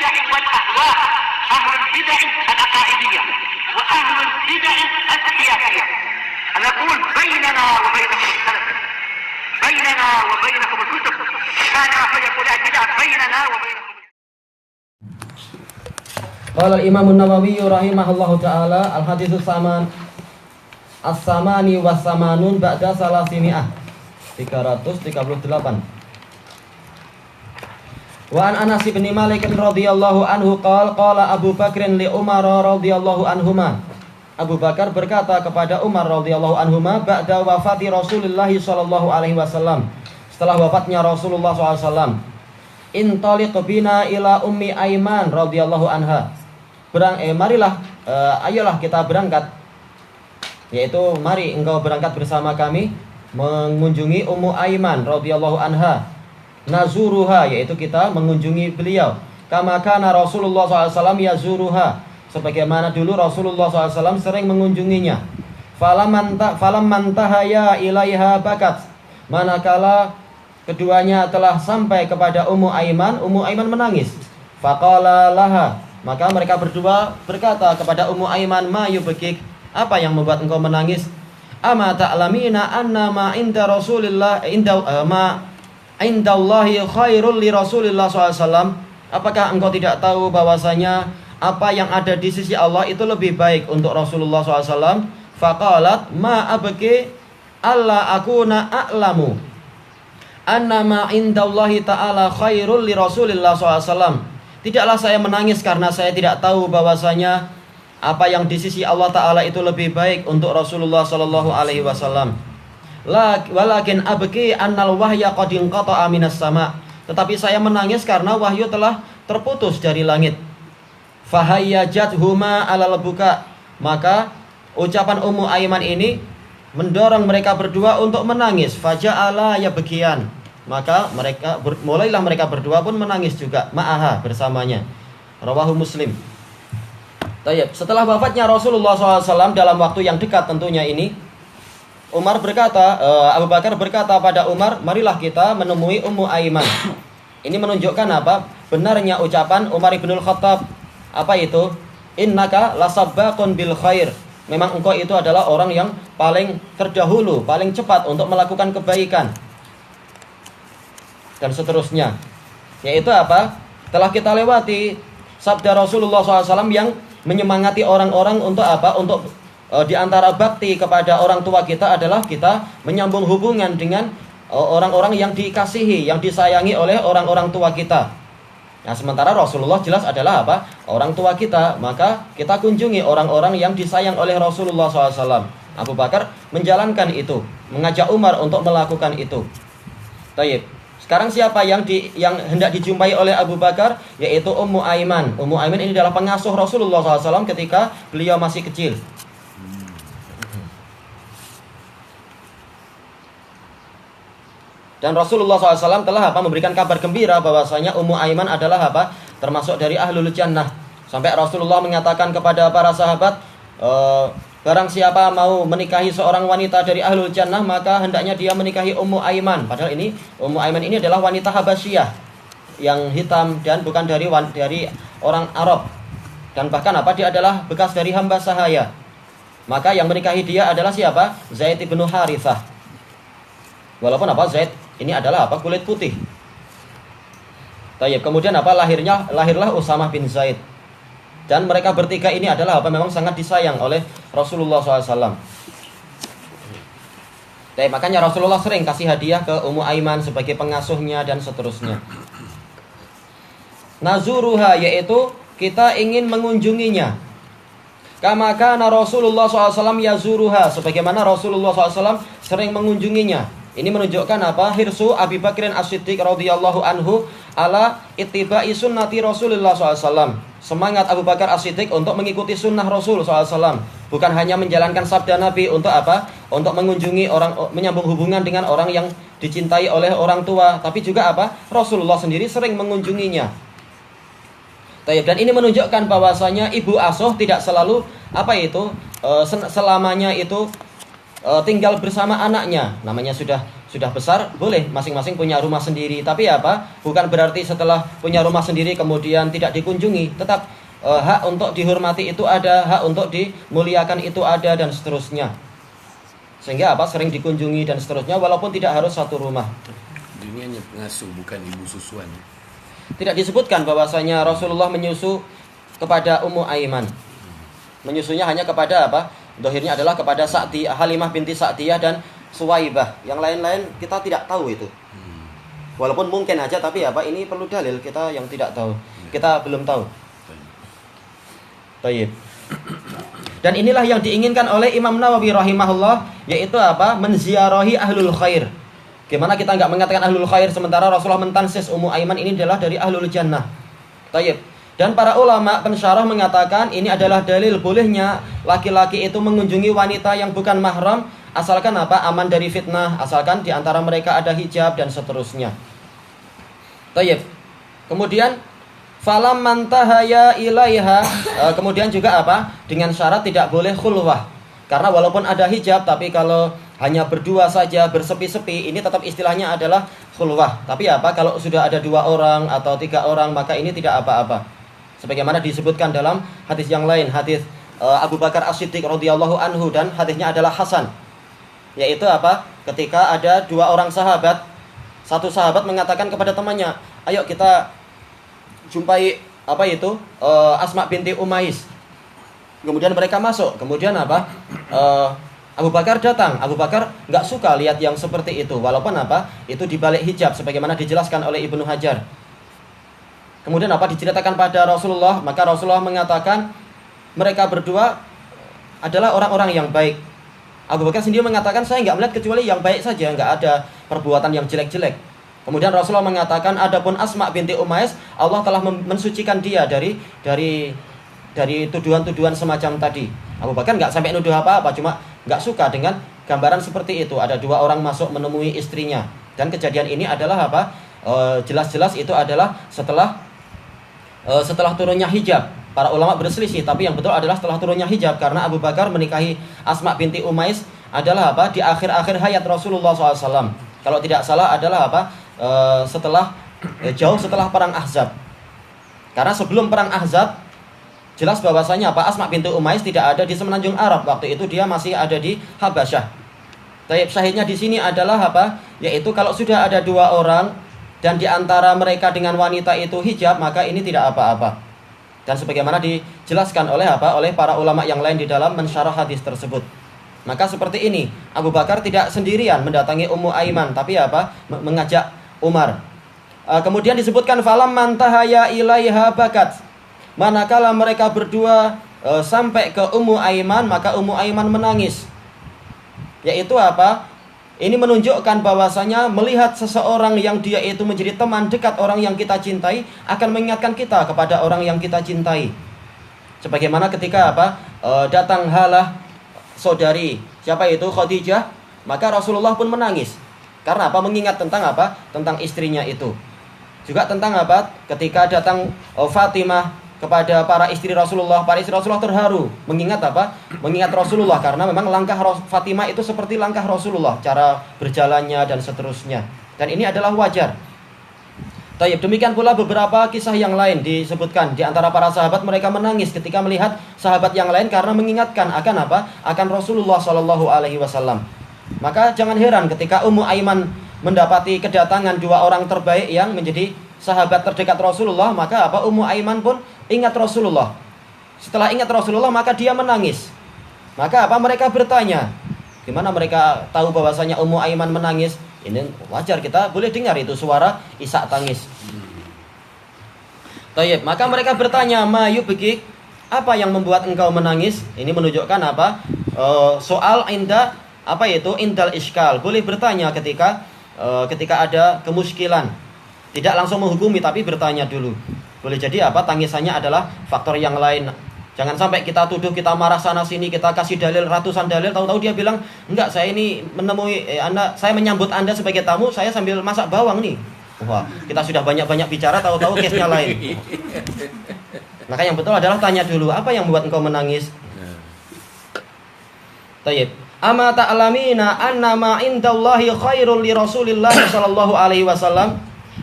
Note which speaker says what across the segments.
Speaker 1: البدع والأهواء، أهل البدع العقائدية وأهل البدع السياسية. نقول بيننا وبينكم السلف، بيننا وبينكم الكتب، كان فيقول البدع بيننا وبينكم.
Speaker 2: Qala al-Imam an-Nawawi rahimahullahu taala al-haditsus saman as-samani was-samanun ba'da salasimi'ah 338. Wa an Anas bin Malik radhiyallahu anhu qala Abu Bakrin li Umar radhiyallahu anhuma. Abu Bakar berkata kepada Umar radhiyallahu anhuma ba'da wafati Rasulullah sallallahu alaihi wasallam, setelah wafatnya Rasulullah sallallahu alaihi wasallam, intaliq bina ila Ummi Aiman radhiyallahu anha. Marilah, ayolah kita berangkat, yaitu mari engkau berangkat bersama kami mengunjungi Ummu Aiman radhiyallahu anha. Nazuruha, yaitu kita mengunjungi beliau. Kama kana Rasulullah SAW yazuruha, sebagaimana dulu Rasulullah SAW sering mengunjunginya. Falamman tahaya ilaiha bakat, manakala keduanya telah sampai kepada Ummu Aiman menangis. Faqala laha, maka mereka berdua berkata kepada Ummu Aiman, ma yubkik, apa yang membuat engkau menangis? Ama ta'lamina anna ma inda Rasulillah indallahi khairul li Rasulillah SAW. Apakah engkau tidak tahu bahwasanya apa yang ada di sisi Allah itu lebih baik untuk Rasulullah SAW? Faqalat ma abki alla akuna a'lamu anna ma indallahi ta'ala khairul li Rasulillah SAW. Tidaklah saya menangis karena saya tidak tahu bahwasanya apa yang di sisi Allah Ta'ala itu lebih baik untuk Rasulullah Sallallahu Alaihi Wasallam. Walakin abki annal wahya qad inqata'a minas sama. Tetapi saya menangis karena wahyu telah terputus dari langit. Fahayyajat huma alal buka. Maka ucapan Ummu Aiman ini mendorong mereka berdua untuk menangis. Faja'ala yabkiyan. Maka mulailah mereka berdua pun menangis juga ma'aha, bersamanya. Rawahu Muslim. Tayyib. Setelah wafatnya Rasulullah SAW dalam waktu yang dekat tentunya ini, Abu Bakar berkata pada Umar, marilah kita menemui Ummu Aiman. Ini menunjukkan apa? Benarnya ucapan Umar ibnul Khattab. Apa itu? Innaka lasabbaqun bil khair. Memang engkau itu adalah orang yang paling terdahulu, paling cepat untuk melakukan kebaikan. Dan seterusnya, yaitu apa? Telah kita lewati sabda Rasulullah SAW yang menyemangati orang-orang untuk apa? Untuk diantara bakti kepada orang tua kita adalah kita menyambung hubungan dengan orang-orang yang dikasihi, yang disayangi oleh orang-orang tua kita. Nah, sementara Rasulullah jelas adalah apa? Orang tua kita, maka kita kunjungi orang-orang yang disayang oleh Rasulullah SAW. Abu Bakar menjalankan itu, mengajak Umar untuk melakukan itu. Tayyib. Sekarang siapa yang hendak dijumpai oleh Abu Bakar? Yaitu Ummu Aiman. Ummu Aiman ini adalah pengasuh Rasulullah SAW ketika beliau masih kecil. Dan Rasulullah SAW telah memberikan kabar gembira bahwasanya Ummu Aiman adalah termasuk dari ahlul jannah. Sampai Rasulullah mengatakan kepada para sahabat, barang siapa mau menikahi seorang wanita dari ahlul jannah, maka hendaknya dia menikahi Ummu Aiman. Padahal ini Ummu Aiman ini adalah wanita Habasyah yang hitam dan bukan dari orang Arab. Dan bahkan dia adalah bekas dari hamba sahaya. Maka yang menikahi dia adalah siapa? Zaid bin Harithah. Walaupun Zaid ini adalah kulit putih. Tayyib. Kemudian lahirlah Usamah bin Zaid. Dan mereka bertiga ini adalah memang sangat disayang oleh Rasulullah SAW. Dan makanya Rasulullah sering kasih hadiah ke Ummu Aiman sebagai pengasuhnya dan seterusnya. Nazuruha, yaitu kita ingin mengunjunginya. Kama kana Rasulullah SAW yazuruha, sebagaimana Rasulullah SAW sering mengunjunginya. Ini menunjukkan hirsu Abi Bakrin As-Siddiq radhiyallahu anhu ala ittiba'i sunnati Rasulullah SAW. Semangat Abu Bakar As-Siddiq untuk mengikuti sunnah Rasul SAW. Bukan hanya menjalankan sabda Nabi untuk untuk mengunjungi orang, menyambung hubungan dengan orang yang dicintai oleh orang tua, tapi juga Rasulullah sendiri sering mengunjunginya. Dan ini menunjukkan bahwasanya ibu asuh tidak selalu selamanya itu tinggal bersama anaknya. Namanya sudah sudah besar, boleh masing-masing punya rumah sendiri. Tapi apa? Bukan berarti setelah punya rumah sendiri kemudian tidak dikunjungi. Tetap hak untuk dihormati itu ada, hak untuk dimuliakan itu ada, dan seterusnya. Sehingga apa? Sering dikunjungi dan seterusnya, walaupun tidak harus satu rumah.
Speaker 3: Ini hanya pengasuh, bukan ibu susuan.
Speaker 2: Tidak disebutkan bahwasanya Rasulullah menyusu kepada Ummu Aiman. Menyusunya hanya kepada apa? Dohirnya adalah kepada Halimah binti Sa'diyah dan Suwaibah. Yang lain-lain kita tidak tahu itu. Walaupun mungkin aja, tapi apa? Ini perlu dalil, kita yang tidak tahu. Kita belum tahu. Baik. Dan inilah yang diinginkan oleh Imam Nawawi rahimahullah, yaitu apa? Menziarahi ahlul khair. Gimana kita nggak mengatakan ahlul khair sementara Rasulullah mentansis Ummu Aiman ini adalah dari ahlul jannah. Baik. Dan para ulama pensyarah mengatakan ini adalah dalil bolehnya laki-laki itu mengunjungi wanita yang bukan mahram, asalkan apa? Aman dari fitnah, asalkan di antara mereka ada hijab dan seterusnya. Baik. Kemudian falam mantahaya ilaiha, kemudian juga apa? Dengan syarat tidak boleh khulwah. Karena walaupun ada hijab, tapi kalau hanya berdua saja, bersepi-sepi, ini tetap istilahnya adalah khulwah. Tapi apa? Kalau sudah ada 2 orang atau 3 orang, maka ini tidak apa-apa. Sebagaimana disebutkan dalam hadis yang lain, hadis Abu Bakar As-Siddiq radhiyallahu anhu, dan hadisnya adalah hasan. Yaitu apa? Ketika ada 2 orang sahabat, satu sahabat mengatakan kepada temannya, "Ayo kita jumpai apa itu? Asma binti Umais." Kemudian mereka masuk. Kemudian apa? Abu Bakar datang. Abu Bakar nggak suka lihat yang seperti itu, walaupun apa? Itu dibalik hijab, sebagaimana dijelaskan oleh Ibnu Hajar. Kemudian apa? Diceritakan pada Rasulullah, maka Rasulullah mengatakan mereka berdua adalah orang-orang yang baik. Abu Bakar sendiri mengatakan, saya nggak melihat kecuali yang baik saja, nggak ada perbuatan yang jelek-jelek. Kemudian Rasulullah mengatakan, adapun Asma binti Umais, Allah telah mensucikan dia dari tuduhan-tuduhan semacam tadi. Abu Bakar nggak sampai nuduh apa-apa, cuma nggak suka dengan gambaran seperti itu. Ada 2 orang masuk menemui istrinya, dan kejadian ini adalah apa? Jelas-jelas itu adalah setelah turunnya hijab. Para ulama berselisih, tapi yang betul adalah setelah turunnya hijab, karena Abu Bakar menikahi Asma binti Umais adalah apa? Di akhir-akhir hayat Rasulullah SAW. Kalau tidak salah adalah apa? Jauh setelah perang Ahzab. Karena sebelum perang Ahzab, jelas bahwasanya apa? Asma binti Umais tidak ada di semenanjung Arab. Waktu itu dia masih ada di Habasyah. Taib syahidnya di sini adalah apa? Yaitu kalau sudah ada 2 orang dan di antara mereka dengan wanita itu hijab, maka ini tidak apa-apa. Dan sebagaimana dijelaskan oleh apa? Oleh para ulama yang lain di dalam mensyarah hadis tersebut. Maka seperti ini, Abu Bakar tidak sendirian mendatangi Ummu Aiman, tapi apa? Mengajak Umar. Kemudian disebutkan falam mantahaya ilaiha bakat. Manakala mereka berdua sampai ke Ummu Aiman, maka Ummu Aiman menangis. Yaitu apa? Ini menunjukkan bahwasanya melihat seseorang yang dia itu menjadi teman dekat orang yang kita cintai akan mengingatkan kita kepada orang yang kita cintai. Sebagaimana ketika apa? Datang Halah saudari siapa itu? Khadijah, maka Rasulullah pun menangis. Karena apa? Mengingat tentang apa? Tentang istrinya itu. Juga tentang apa? Ketika datang Fatimah kepada para istri Rasulullah terharu. Mengingat apa? Mengingat Rasulullah, karena memang langkah Fatimah itu seperti langkah Rasulullah, cara berjalannya dan seterusnya. Dan ini adalah wajar. Taib, demikian pula beberapa kisah yang lain disebutkan. Di antara para sahabat mereka menangis ketika melihat sahabat yang lain karena mengingatkan akan apa? Akan Rasulullah SAW. Maka jangan heran ketika Ummu Aiman mendapati kedatangan 2 orang terbaik yang menjadi sahabat terdekat Rasulullah, maka apa? Ummu Aiman pun ingat Rasulullah. Setelah ingat Rasulullah, maka dia menangis. Maka apa? Mereka bertanya, gimana mereka tahu bahwasanya Ummu Aiman menangis? Ini wajar, kita boleh dengar itu suara isak tangis. Tayyib, maka mereka bertanya, ma yubki, apa yang membuat engkau menangis? Ini menunjukkan apa? Soal inda apa itu? Indal iskal. Boleh bertanya ketika ada kemuskilan. Tidak langsung menghukumi, tapi bertanya dulu. Boleh jadi apa? Tangisannya adalah faktor yang lain. Jangan sampai kita tuduh, kita marah sana sini, kita kasih dalil ratusan dalil, tahu-tahu dia bilang, enggak, saya ini menemui saya menyambut Anda sebagai tamu, saya sambil masak bawang nih. Wah, kita sudah banyak-banyak bicara, tahu-tahu case-nya lain. Maka yang betul adalah tanya dulu, apa yang membuat engkau menangis? Tayyib. Ama ta'lamina anna ma indallahi khairul li Rasulillah sallallahu alaihi wasallam?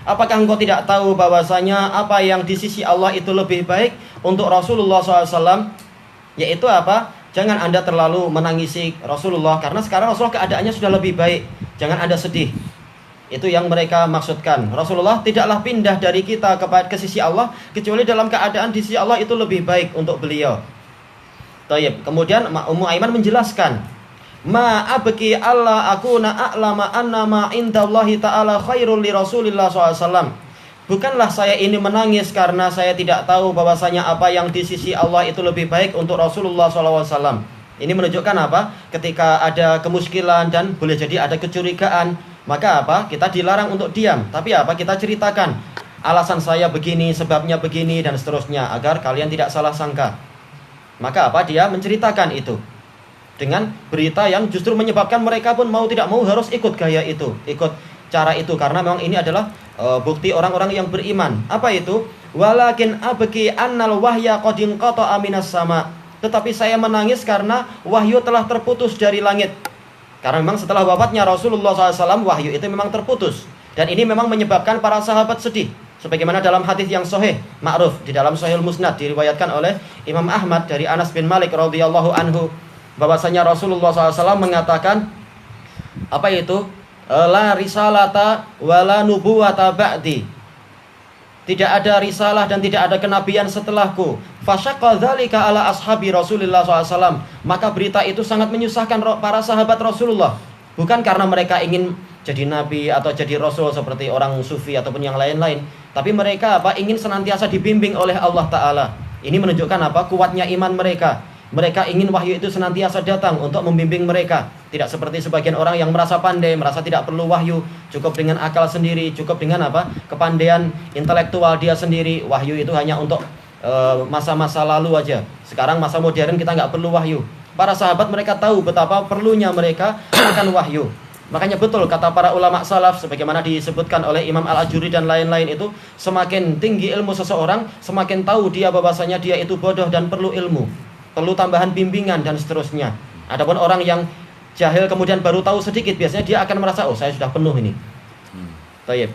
Speaker 2: Apakah engkau tidak tahu bahwasanya apa yang di sisi Allah itu lebih baik untuk Rasulullah SAW? Yaitu apa? Jangan Anda terlalu menangisi Rasulullah, karena sekarang Rasulullah keadaannya sudah lebih baik. Jangan Anda sedih. Itu yang mereka maksudkan. Rasulullah tidaklah pindah dari kita ke sisi Allah kecuali dalam keadaan di sisi Allah itu lebih baik untuk beliau. Taib. Kemudian Ummu Aiman menjelaskan, ma abki Allah akuna a'lama anna ma indallahi ta'ala khairul li Rasulillah SAW. Bukanlah saya ini menangis karena saya tidak tahu bahwasanya apa yang di sisi Allah itu lebih baik untuk Rasulullah SAW. Ini menunjukkan apa? Ketika ada kemuskilan dan boleh jadi ada kecurigaan, maka apa? Kita dilarang untuk diam. Tapi apa? Kita ceritakan alasan saya begini, sebabnya begini, dan seterusnya, agar kalian tidak salah sangka. Maka apa? Dia menceritakan itu dengan berita yang justru menyebabkan mereka pun mau tidak mau harus ikut gaya itu, ikut cara itu, karena memang ini adalah bukti orang-orang yang beriman. Apa itu? Walakin abki annal wahya qad inqata'a minas sama. Tetapi saya menangis karena wahyu telah terputus dari langit. Karena memang setelah wafatnya Rasulullah SAW, wahyu itu memang terputus, dan ini memang menyebabkan para sahabat sedih. Sebagaimana dalam hadis yang sahih, ma'ruf di dalam Sahih Musnad, diriwayatkan oleh Imam Ahmad dari Anas bin Malik radhiyallahu anhu, bahwasanya Rasulullah SAW mengatakan, apa itu? La risalata wala nubuwata ba'di. Tidak ada risalah dan tidak ada kenabian setelahku. Fasyaqqa dzalika ala ashabi Rasulullah SAW. Maka berita itu sangat menyusahkan para sahabat Rasulullah. Bukan karena mereka ingin jadi nabi atau jadi rasul seperti orang sufi ataupun yang lain-lain, tapi mereka apa? Ingin senantiasa dibimbing oleh Allah Ta'ala. Ini menunjukkan apa? Kuatnya iman mereka. Mereka ingin wahyu itu senantiasa datang untuk membimbing mereka. Tidak seperti sebagian orang yang merasa pandai, merasa tidak perlu wahyu, cukup dengan akal sendiri, cukup dengan apa? Kepandaian intelektual dia sendiri. Wahyu itu hanya untuk masa-masa lalu aja. Sekarang masa modern kita nggak perlu wahyu. Para sahabat mereka tahu betapa perlunya mereka akan wahyu. Makanya betul kata para ulama salaf, sebagaimana disebutkan oleh Imam Al-Ajuri dan lain-lain itu, semakin tinggi ilmu seseorang, semakin tahu dia bahwasanya dia itu bodoh dan perlu ilmu, perlu tambahan bimbingan dan seterusnya. Adapun orang yang jahil kemudian baru tahu sedikit, biasanya dia akan merasa, oh saya sudah penuh ini. Taib.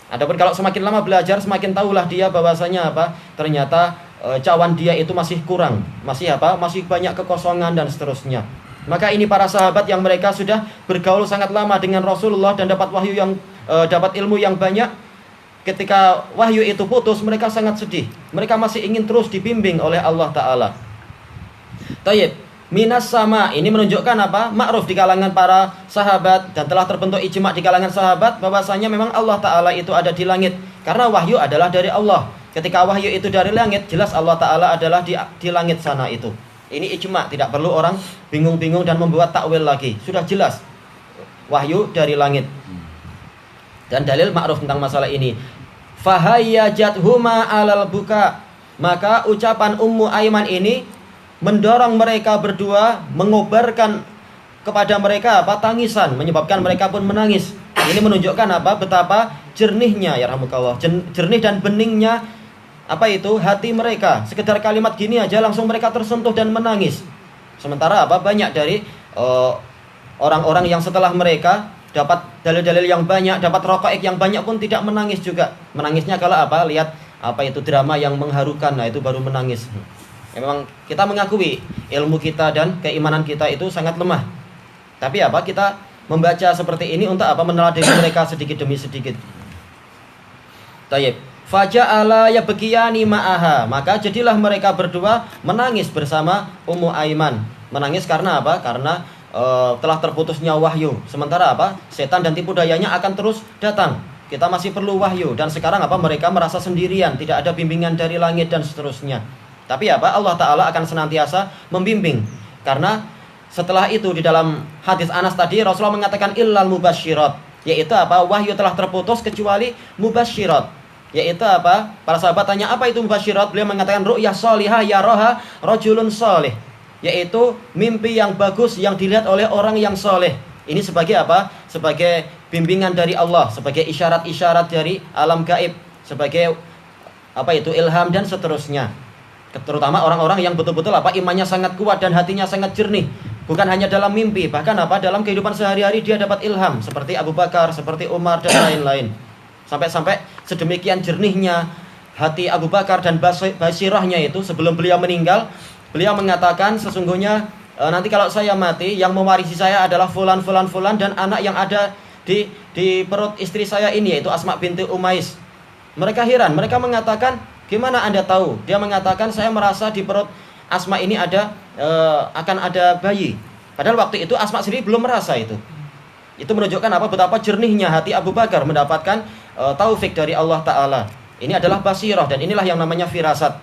Speaker 2: Adapun kalau semakin lama belajar, semakin tahulah dia bahwasanya apa? Ternyata cawan dia itu masih kurang, masih apa? Masih banyak kekosongan dan seterusnya. Maka ini para sahabat yang mereka sudah bergaul sangat lama dengan Rasulullah dan dapat wahyu yang dapat ilmu yang banyak. Ketika wahyu itu putus, mereka sangat sedih. Mereka masih ingin terus dibimbing oleh Allah Ta'ala. Tayyib, minas sama, ini menunjukkan apa? Ma'ruf di kalangan para sahabat, dan telah terbentuk ijma' di kalangan sahabat bahwasanya memang Allah Ta'ala itu ada di langit, karena wahyu adalah dari Allah. Ketika wahyu itu dari langit, jelas Allah Ta'ala adalah di langit sana itu. Ini ijma', tidak perlu orang bingung-bingung dan membuat takwil lagi. Sudah jelas wahyu dari langit. Dan dalil ma'ruf tentang masalah ini, fahayyajat-huma alal buka. Maka ucapan Ummu Aiman ini mendorong mereka berdua, mengobarkan kepada mereka apa? Tangisan, menyebabkan mereka pun menangis. Ini menunjukkan apa? Betapa jernihnya, ya rahmukallah, jernih dan beningnya apa itu? Hati mereka. Sekedar kalimat gini aja langsung mereka tersentuh dan menangis. Sementara apa? Banyak dari orang-orang yang setelah mereka dapat dalil-dalil yang banyak, dapat raqaiq yang banyak pun tidak menangis juga. Menangisnya kalau apa? Lihat apa itu drama yang mengharukan, nah itu baru menangis. Ya, memang kita mengakui ilmu kita dan keimanan kita itu sangat lemah. Tapi apa? Kita membaca seperti ini untuk apa? Meneladani mereka sedikit demi sedikit. Tayyib. Faja'ala yabkiyani ma'aha. Maka jadilah mereka berdua menangis bersama Ummu Aiman. Menangis karena apa? Karena telah terputusnya wahyu. Sementara apa? Setan dan tipu dayanya akan terus datang. Kita masih perlu wahyu. Dan sekarang apa? Mereka merasa sendirian, tidak ada bimbingan dari langit dan seterusnya. Tapi apa? Allah Ta'ala akan senantiasa membimbing. Karena setelah itu di dalam hadis Anas tadi, Rasulullah mengatakan illal mubasyirat, yaitu apa? Wahyu telah terputus kecuali mubasyirat. Yaitu apa? Para sahabat tanya, apa itu mubasyirat? Beliau mengatakan ru'yah sholihah yaraha rajulun sholih, yaitu mimpi yang bagus yang dilihat oleh orang yang soleh. Ini sebagai apa? Sebagai bimbingan dari Allah, sebagai isyarat-isyarat dari alam gaib, sebagai apa itu? Ilham dan seterusnya. Terutama orang-orang yang betul-betul apa? Imannya sangat kuat dan hatinya sangat jernih. Bukan hanya dalam mimpi, bahkan dalam kehidupan sehari-hari dia dapat ilham seperti Abu Bakar, seperti Umar dan lain-lain. Sampai sedemikian jernihnya hati Abu Bakar dan basirahnya itu sebelum beliau meninggal, beliau mengatakan sesungguhnya nanti kalau saya mati yang mewarisi saya adalah fulan dan anak yang ada di perut istri saya ini yaitu Asma binti Umais. Mereka heran, mereka mengatakan, "Gimana Anda tahu?" Dia mengatakan, "Saya merasa di perut Asma ini akan ada bayi." Padahal waktu itu Asma sendiri belum merasa itu. Itu menunjukkan betapa jernihnya hati Abu Bakar mendapatkan taufik dari Allah Ta'ala. Ini adalah basirah dan inilah yang namanya firasat.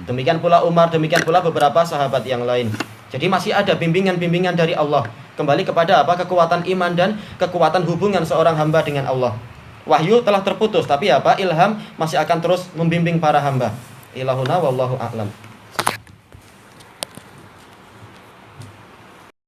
Speaker 2: Demikian pula Umar, demikian pula beberapa sahabat yang lain. Jadi masih ada bimbingan-bimbingan dari Allah. Kembali kepada kekuatan iman dan kekuatan hubungan seorang hamba dengan Allah. Wahyu telah terputus, tapi ilham masih akan terus membimbing para hamba. Ilahuna wallahu a'lam.